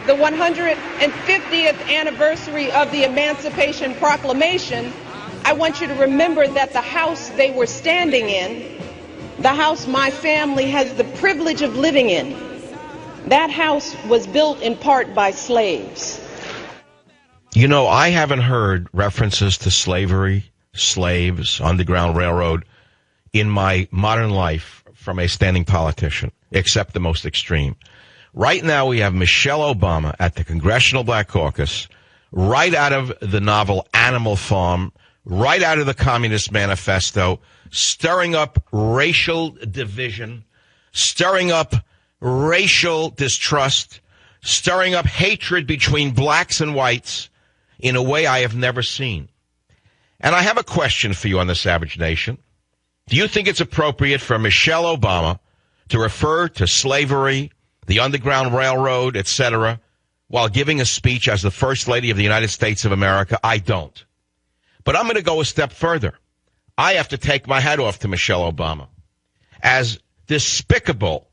the 150th anniversary of the Emancipation Proclamation, I want you to remember that the house they were standing in, the house my family has the privilege of living in, that house was built in part by slaves. You know, I haven't heard references to slavery, slaves, Underground Railroad in my modern life from a standing politician, except the most extreme. Right now we have Michelle Obama at the Congressional Black Caucus, right out of the novel Animal Farm, right out of the Communist Manifesto, stirring up racial division, stirring up racial distrust, stirring up hatred between blacks and whites in a way I have never seen. And I have a question for you on the Savage Nation. Do you think it's appropriate for Michelle Obama to refer to slavery, the Underground Railroad, etc., while giving a speech as the First Lady of the United States of America? I don't. But I'm going to go a step further. I have to take my hat off to Michelle Obama. As despicable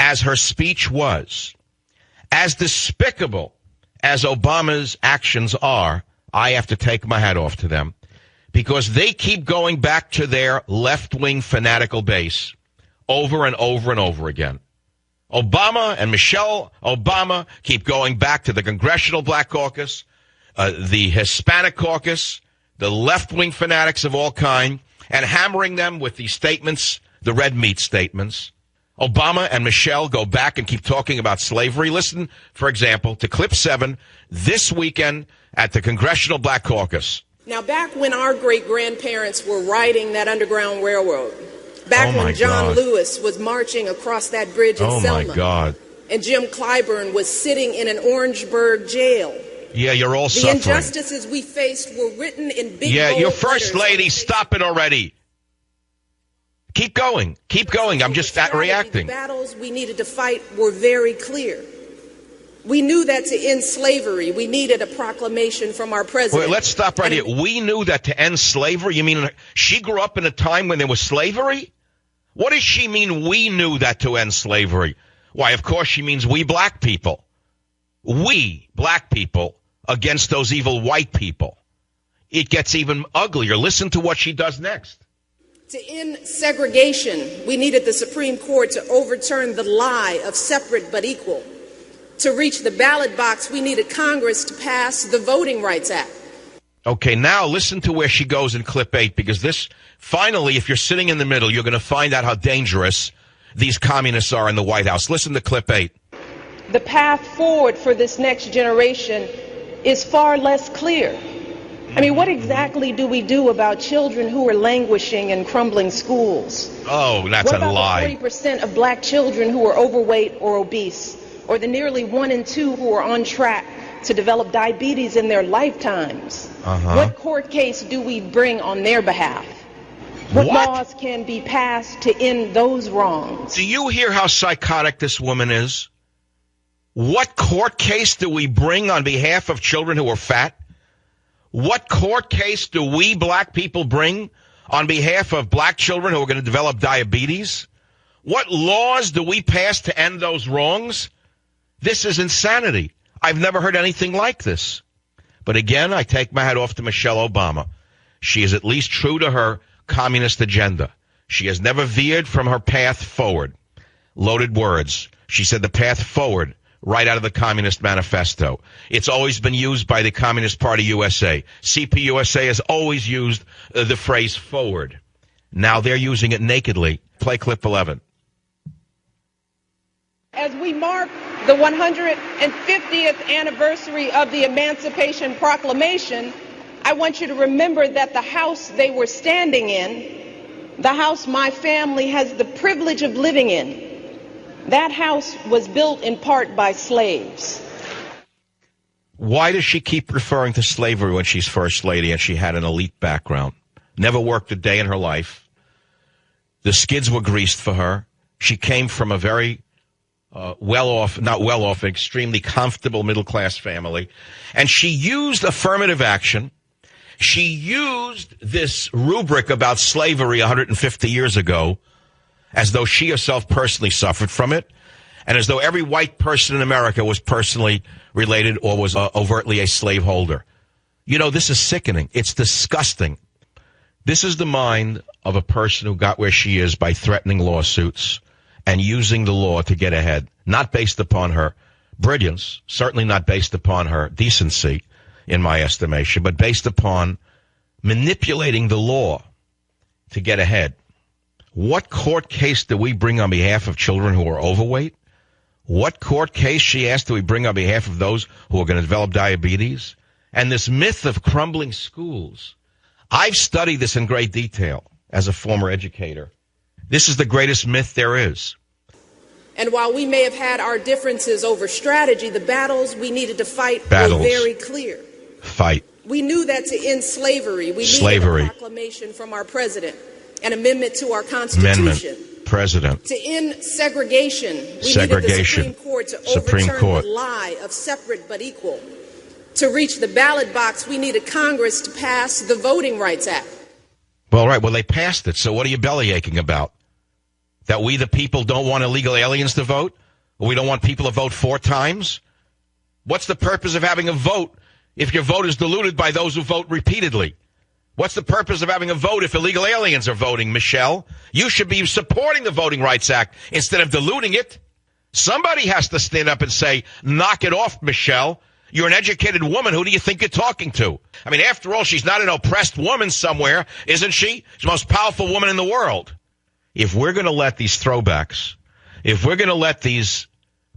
as her speech was, as despicable as Obama's actions are, I have to take my hat off to them, because they keep going back to their left-wing fanatical base over and over and over again. Obama and Michelle Obama keep going back to the Congressional Black Caucus, the Hispanic Caucus, the left-wing fanatics of all kind, and hammering them with these statements, the red meat statements. Obama and Michelle go back and keep talking about slavery. Listen, for example, to clip 7 this weekend at the Congressional Black Caucus. Now, back when our great-grandparents were riding that Underground Railroad, back when John Lewis was marching across that bridge in Selma, my God, and Jim Clyburn was sitting in an Orangeburg jail. Yeah, you're all suffering. The injustices we faced were written in big Yeah, bold your First letters. Lady, stop it already. Keep going. Keep going. I'm just reacting. The battles we needed to fight were very clear. We knew that to end slavery, we needed a proclamation from our president. Wait, let's stop right here. We knew that to end slavery? You mean she grew up in a time when there was slavery? What does she mean we knew that to end slavery? Why, of course she means we black people. We black people against those evil white people. It gets even uglier. Listen to what she does next. To end segregation, we needed the Supreme Court to overturn the lie of separate but equal. To reach the ballot box, we needed Congress to pass the Voting Rights Act. Okay, now listen to where she goes in clip 8, because this, finally, if you're sitting in the middle, you're going to find out how dangerous these communists are in the White House. Listen to clip 8. The path forward for this next generation is far less clear. I mean, what exactly do we do about children who are languishing in crumbling schools? Oh, that's a lie. What about the 40% of black children who are overweight or obese? Or the nearly 1 in 2 who are on track to develop diabetes in their lifetimes? What court case do we bring on their behalf? What laws can be passed to end those wrongs? Do you hear how psychotic this woman is? What court case do we bring on behalf of children who are fat? What court case do we black people bring on behalf of black children who are going to develop diabetes? What laws do we pass to end those wrongs? This is insanity. I've never heard anything like this. But again, I take my hat off to Michelle Obama. She is at least true to her communist agenda. She has never veered from her path forward. Loaded words. She said the path forward right out of the Communist Manifesto. It's always been used by the Communist Party USA. CPUSA has always used the phrase forward. Now they're using it nakedly. Play clip 11. As we mark the 150th anniversary of the Emancipation Proclamation, I want you to remember that the house they were standing in, the house my family has the privilege of living in, that house was built in part by slaves. Why does she keep referring to slavery when she's First Lady and she had an elite background? Never worked a day in her life. The skids were greased for her. She came from a very extremely comfortable middle-class family. And she used affirmative action. She used this rubric about slavery 150 years ago as though she herself personally suffered from it. and as though every white person in America was personally related or was overtly a slaveholder. You know, this is sickening. It's disgusting. This is the mind of a person who got where she is by threatening lawsuits and using the law to get ahead, not based upon her brilliance, certainly not based upon her decency, in my estimation, but based upon manipulating the law to get ahead. What court case do we bring on behalf of children who are overweight? What court case, she asked, do we bring on behalf of those who are going to develop diabetes? And this myth of crumbling schools, I've studied this in great detail as a former educator. This is the greatest myth there is. And while we may have had our differences over strategy, the battles we needed to fight were very clear. Fight. We knew that to end slavery, we needed a proclamation from our president, an amendment to our Constitution. President. To end segregation, we needed the Supreme Court to overturn the lie of separate but equal. To reach the ballot box, we needed Congress to pass the Voting Rights Act. Well, right. Well, they passed it. So what are you bellyaching about? That we, the people, don't want illegal aliens to vote? Or we don't want people to vote 4 times? What's the purpose of having a vote if your vote is diluted by those who vote repeatedly? What's the purpose of having a vote if illegal aliens are voting, Michelle? You should be supporting the Voting Rights Act instead of diluting it. Somebody has to stand up and say, knock it off, Michelle. You're an educated woman. Who do you think you're talking to? I mean, after all, she's not an oppressed woman somewhere, isn't she? She's the most powerful woman in the world. If we're going to let these throwbacks, if we're going to let these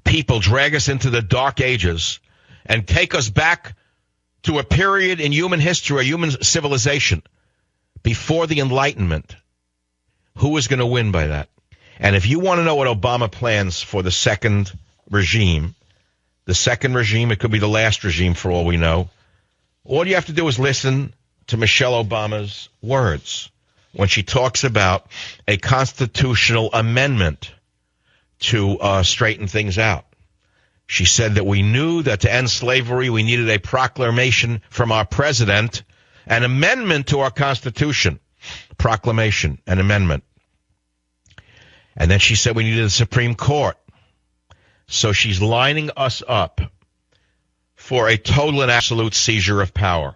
people drag us into the dark ages and take us back to a period in human history, a human civilization, before the Enlightenment, who is going to win by that? And if you want to know what Obama plans for the second regime, it could be the last regime for all we know, all you have to do is listen to Michelle Obama's words when she talks about a constitutional amendment to straighten things out. She said that we knew that to end slavery, we needed a proclamation from our president, an amendment to our Constitution, proclamation, an amendment. And then she said we needed the Supreme Court. So she's lining us up for a total and absolute seizure of power.